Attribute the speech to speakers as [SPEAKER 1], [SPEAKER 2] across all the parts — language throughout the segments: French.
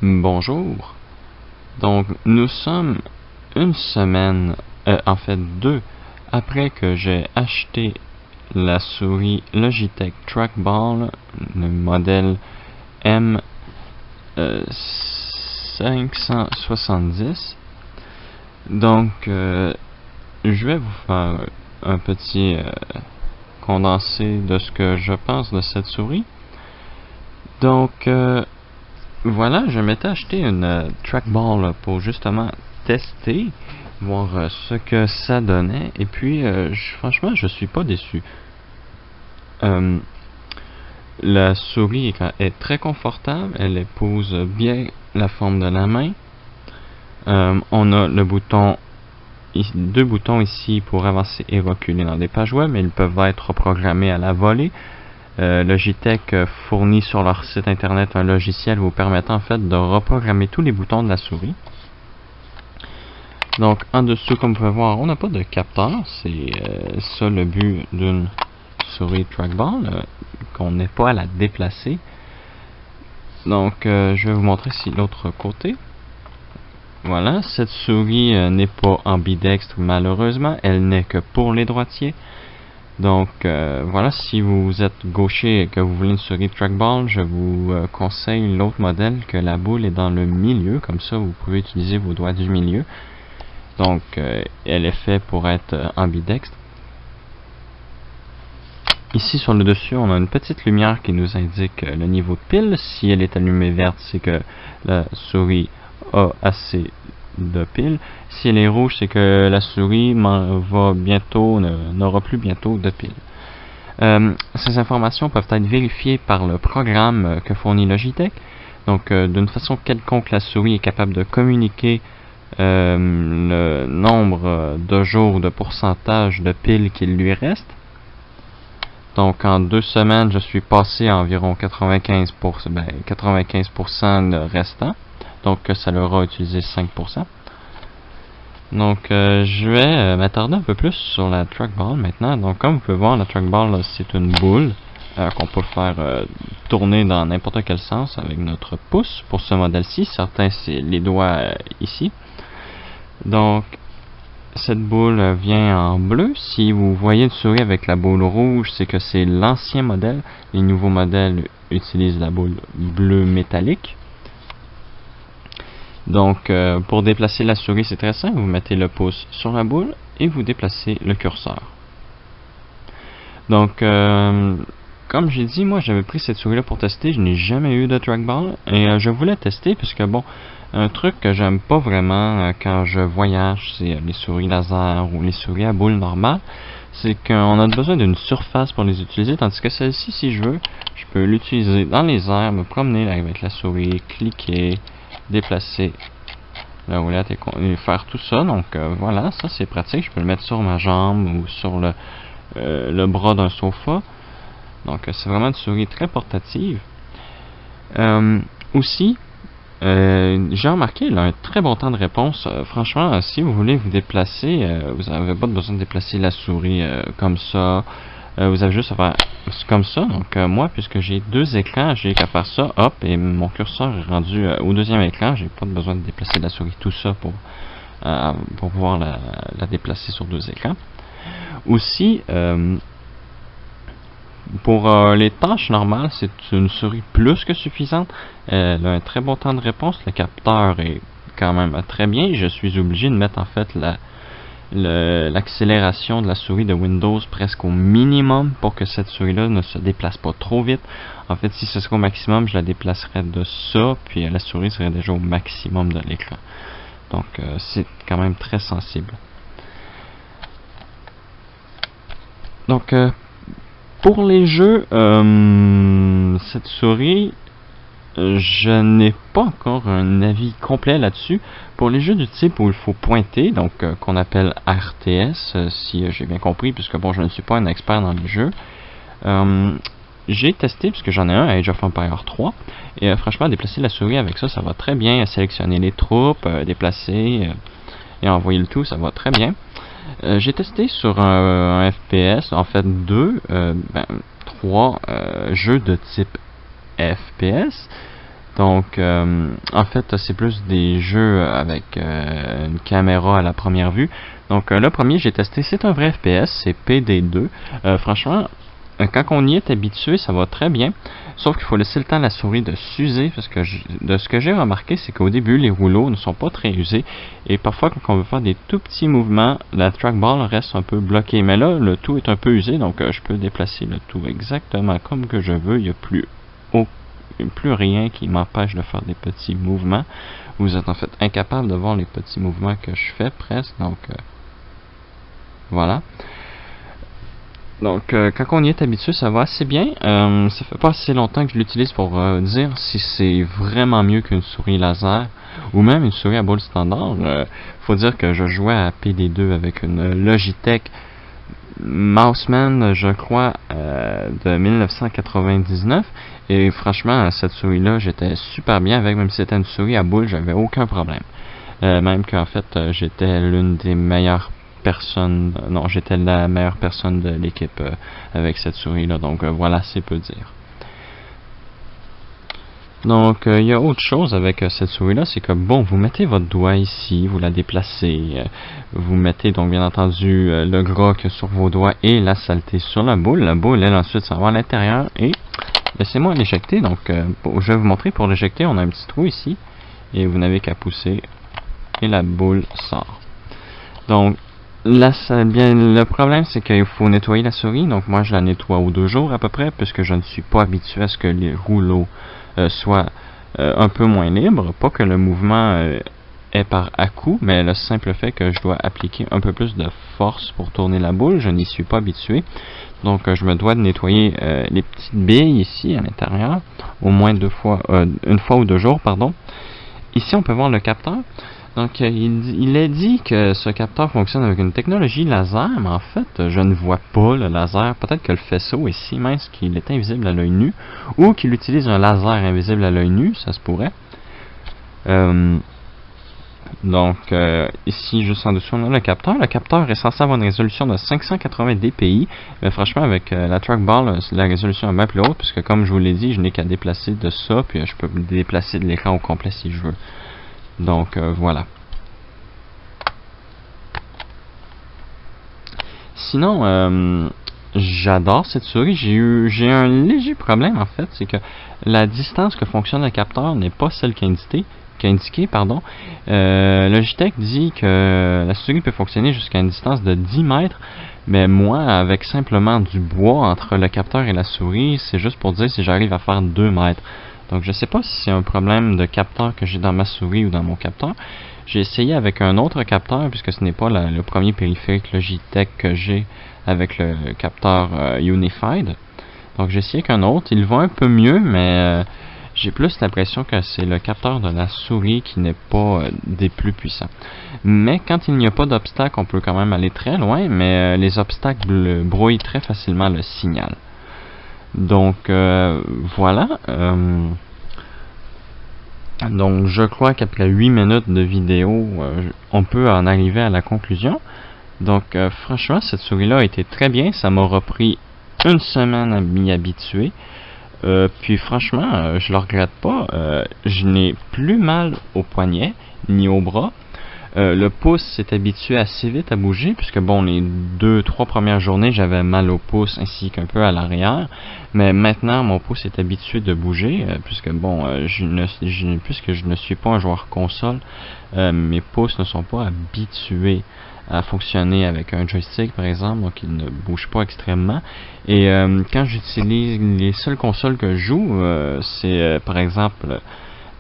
[SPEAKER 1] Bonjour. Donc, nous sommes une semaine, en fait 2, après que j'ai acheté la souris Logitech Trackball, le modèle M570. Donc, je vais vous faire un petit condensé de ce que je pense de cette souris. Donc, voilà, je m'étais acheté une trackball pour justement tester, voir ce que ça donnait, et puis franchement, je suis pas déçu. La souris est très confortable, elle épouse bien la forme de la main. On a le bouton, deux boutons ici pour avancer et reculer dans des pages web, mais ils peuvent être reprogrammés à la volée. Logitech fournit sur leur site internet un logiciel vous permettant en fait de reprogrammer tous les boutons de la souris. Donc en dessous, comme vous pouvez voir, on n'a pas de capteur, c'est ça le but d'une souris trackball, qu'on n'ait pas à la déplacer. Donc je vais vous montrer ici l'autre côté. Voilà, cette souris n'est pas ambidextre malheureusement, elle n'est que pour les droitiers. Donc voilà, si vous êtes gaucher et que vous voulez une souris trackball, je vous conseille l'autre modèle, que la boule est dans le milieu, comme ça vous pouvez utiliser vos doigts du milieu. Donc elle est faite pour être ambidextre. Ici sur le dessus, on a une petite lumière qui nous indique le niveau de pile. Si elle est allumée verte, c'est que la souris a assez de piles. Si elle est rouge, c'est que la souris n'aura plus bientôt de piles. Ces informations peuvent être vérifiées par le programme que fournit Logitech. Donc, d'une façon quelconque, la souris est capable de communiquer le nombre de jours ou de pourcentage de piles qu'il lui reste. Donc, en 2 semaines, je suis passé à environ 95% le restant. Donc, ça leur a utilisé 5%. Donc, je vais m'attarder un peu plus sur la trackball maintenant. Donc, comme vous pouvez voir, la trackball, c'est une boule qu'on peut faire tourner dans n'importe quel sens avec notre pouce. Pour ce modèle-ci, certains, c'est les doigts ici. Donc, cette boule vient en bleu. Si vous voyez une souris avec la boule rouge, c'est que c'est l'ancien modèle. Les nouveaux modèles utilisent la boule bleue métallique. Donc, pour déplacer la souris, c'est très simple. Vous mettez le pouce sur la boule et vous déplacez le curseur. Donc, comme j'ai dit, moi, j'avais pris cette souris-là pour tester. Je n'ai jamais eu de trackball et je voulais tester puisque, bon, un truc que j'aime pas vraiment quand je voyage, c'est les souris laser ou les souris à boule normale. C'est qu'on a besoin d'une surface pour les utiliser, tandis que celle-ci, si je veux, je peux l'utiliser dans les airs, me promener avec la souris, cliquer, déplacer la roulette et faire tout ça. Donc voilà, ça c'est pratique. Je peux le mettre sur ma jambe ou sur le bras d'un sofa. Donc c'est vraiment une souris très portative. Aussi, j'ai remarqué, elle a un très bon temps de réponse. Franchement, si vous voulez vous déplacer, vous n'avez pas besoin de déplacer la souris comme ça. Vous avez juste à faire comme ça. Donc moi, puisque j'ai 2 écrans, j'ai qu'à faire ça, hop, et mon curseur est rendu au 2e écran. J'ai pas besoin de déplacer la souris tout ça pour pouvoir la déplacer sur 2 écrans. Aussi, pour les tâches normales, c'est une souris plus que suffisante. Elle a un très bon temps de réponse. Le capteur est quand même très bien. Je suis obligé de mettre en fait l'accélération de la souris de Windows presque au minimum pour que cette souris-là ne se déplace pas trop vite. En fait, si ce serait au maximum, je la déplacerais de ça, puis la souris serait déjà au maximum de l'écran. Donc, c'est quand même très sensible. Donc, pour les jeux, cette souris, je n'ai pas encore un avis complet là-dessus. Pour les jeux du type où il faut pointer, donc qu'on appelle RTS, si j'ai bien compris, puisque bon, je ne suis pas un expert dans les jeux. J'ai testé, puisque j'en ai un à Age of Empires 3, et franchement, déplacer la souris avec ça, ça va très bien. Sélectionner les troupes, déplacer et envoyer le tout, ça va très bien. J'ai testé sur un FPS, en fait 3 jeux de type FPS. Donc, en fait, c'est plus des jeux avec une caméra à la première vue. Donc, le premier j'ai testé, c'est un vrai FPS, c'est PD2. Franchement, quand on y est habitué, ça va très bien. Sauf qu'il faut laisser le temps à la souris de s'user, parce que de ce que j'ai remarqué, c'est qu'au début, les rouleaux ne sont pas très usés. Et parfois, quand on veut faire des tout petits mouvements, la trackball reste un peu bloquée. Mais là, le tout est un peu usé, donc je peux déplacer le tout exactement comme que je veux. Il n'y a plus rien qui m'empêche de faire des petits mouvements. Vous êtes en fait incapable de voir les petits mouvements que je fais presque. Donc, voilà. Donc, quand on y est habitué, ça va assez bien. Ça fait pas assez longtemps que je l'utilise pour dire si c'est vraiment mieux qu'une souris laser ou même une souris à boule standard. Faut dire que je jouais à PD2 avec une Logitech Mouseman, je crois, de 1999. Et franchement, cette souris-là, j'étais super bien avec, même si c'était une souris à boule, j'avais aucun problème. Même qu'en fait, j'étais l'une des meilleures personnes, non, j'étais la meilleure personne de l'équipe avec cette souris-là, donc voilà, c'est peu dire. Donc, il y a autre chose avec cette souris-là, c'est que, bon, vous mettez votre doigt ici, vous la déplacez, vous mettez donc bien entendu le gras que sur vos doigts et la saleté sur la boule. La boule, elle, ensuite, ça va à l'intérieur et laissez-moi l'éjecter. Donc, je vais vous montrer pour l'éjecter, on a un petit trou ici et vous n'avez qu'à pousser et la boule sort. Donc, là, le problème, c'est qu'il faut nettoyer la souris. Donc, moi, je la nettoie aux 2 jours à peu près, puisque je ne suis pas habitué à ce que les rouleaux soient un peu moins libres. Pas que le mouvement est par à-coup, mais le simple fait que je dois appliquer un peu plus de force pour tourner la boule, je n'y suis pas habitué. Donc, je me dois de nettoyer les petites billes ici à l'intérieur, au moins une fois ou 2 jours, pardon. Ici, on peut voir le capteur. Donc, il est dit que ce capteur fonctionne avec une technologie laser, mais en fait, je ne vois pas le laser. Peut-être que le faisceau est si mince qu'il est invisible à l'œil nu, ou qu'il utilise un laser invisible à l'œil nu, ça se pourrait. Donc, ici, juste en dessous, on a le capteur. Le capteur est censé avoir une résolution de 580 dpi, mais franchement, avec la trackball, la résolution est bien plus haute, puisque comme je vous l'ai dit, je n'ai qu'à déplacer de ça, puis je peux me déplacer de l'écran au complet si je veux. Donc, voilà. Sinon, j'adore cette souris. J'ai un léger problème, en fait. C'est que la distance que fonctionne le capteur n'est pas celle qui est indiquée, pardon. Logitech dit que la souris peut fonctionner jusqu'à une distance de 10 mètres. Mais moi, avec simplement du bois entre le capteur et la souris, c'est juste pour dire si j'arrive à faire 2 mètres. Donc, je ne sais pas si c'est un problème de capteur que j'ai dans ma souris ou dans mon capteur. J'ai essayé avec un autre capteur, puisque ce n'est pas le premier périphérique Logitech que j'ai avec le capteur Unified. Donc, j'ai essayé qu'un autre. Il va un peu mieux, mais j'ai plus l'impression que c'est le capteur de la souris qui n'est pas des plus puissants. Mais quand il n'y a pas d'obstacle, on peut quand même aller très loin, mais les obstacles brouillent très facilement le signal. Donc, voilà. Donc, je crois qu'après 8 minutes de vidéo, on peut en arriver à la conclusion. Donc, franchement, cette souris-là a été très bien. Ça m'a repris une semaine à m'y habituer. Puis, franchement, je le regrette pas. Je n'ai plus mal au poignet, ni au bras. Le pouce s'est habitué assez vite à bouger, puisque bon, les 2-3 premières journées, j'avais mal au pouce ainsi qu'un peu à l'arrière, mais maintenant, mon pouce est habitué de bouger, puisque bon, puisque je ne suis pas un joueur console, mes pouces ne sont pas habitués à fonctionner avec un joystick, par exemple, donc il ne bouge pas extrêmement. Et quand j'utilise les seules consoles que je joue, c'est par exemple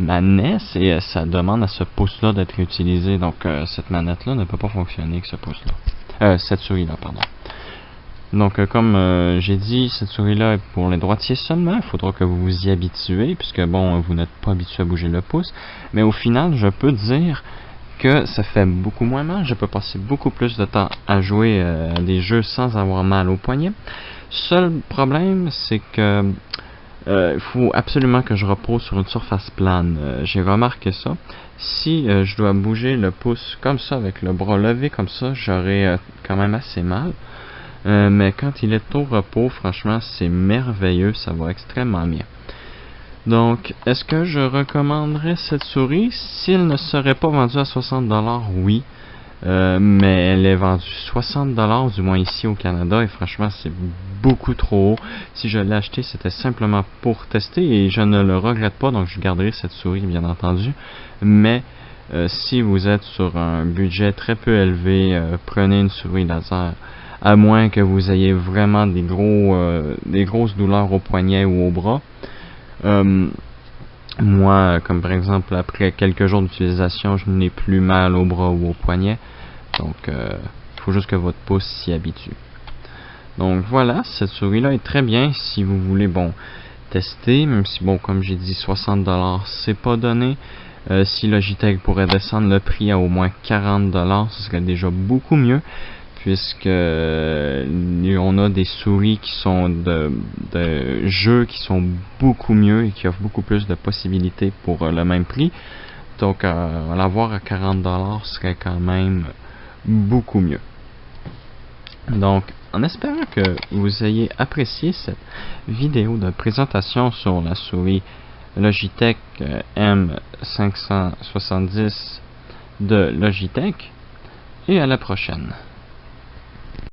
[SPEAKER 1] ma NES, et ça demande à ce pouce-là d'être utilisé. Donc, cette manette-là ne peut pas fonctionner avec ce pouce-là. Cette souris-là, pardon. Donc, comme j'ai dit, cette souris-là est pour les droitiers seulement. Il faudra que vous vous y habituez, puisque, bon, vous n'êtes pas habitué à bouger le pouce. Mais au final, je peux dire que ça fait beaucoup moins mal. Je peux passer beaucoup plus de temps à jouer à des jeux sans avoir mal au poignet. Seul problème, c'est que il faut absolument que je repose sur une surface plane. J'ai remarqué ça. Si je dois bouger le pouce comme ça, avec le bras levé comme ça, j'aurai quand même assez mal. Mais quand il est au repos, franchement, c'est merveilleux. Ça va extrêmement bien. Donc, est-ce que je recommanderais cette souris? S'il ne serait pas vendu à 60$, oui. Mais elle est vendue 60$, du moins ici au Canada, et franchement, c'est beaucoup trop haut. Si je l'ai acheté, c'était simplement pour tester, et je ne le regrette pas, donc je garderai cette souris, bien entendu. Mais, si vous êtes sur un budget très peu élevé, prenez une souris laser, à moins que vous ayez vraiment des grosses douleurs au poignet ou au bras. Moi, comme par exemple, après quelques jours d'utilisation, je n'ai plus mal au bras ou au poignet. Donc, il faut juste que votre pouce s'y habitue. Donc voilà, cette souris-là est très bien si vous voulez, tester, même si, comme j'ai dit, 60$, c'est pas donné. Si Logitech pourrait descendre le prix à au moins 40$, ce serait déjà beaucoup mieux, puisque on a des souris qui sont de jeux qui sont beaucoup mieux et qui offrent beaucoup plus de possibilités pour le même prix. Donc, l'avoir à 40$ serait quand même beaucoup mieux. Donc, en espérant que vous ayez apprécié cette vidéo de présentation sur la souris Logitech M570 de Logitech, et à la prochaine.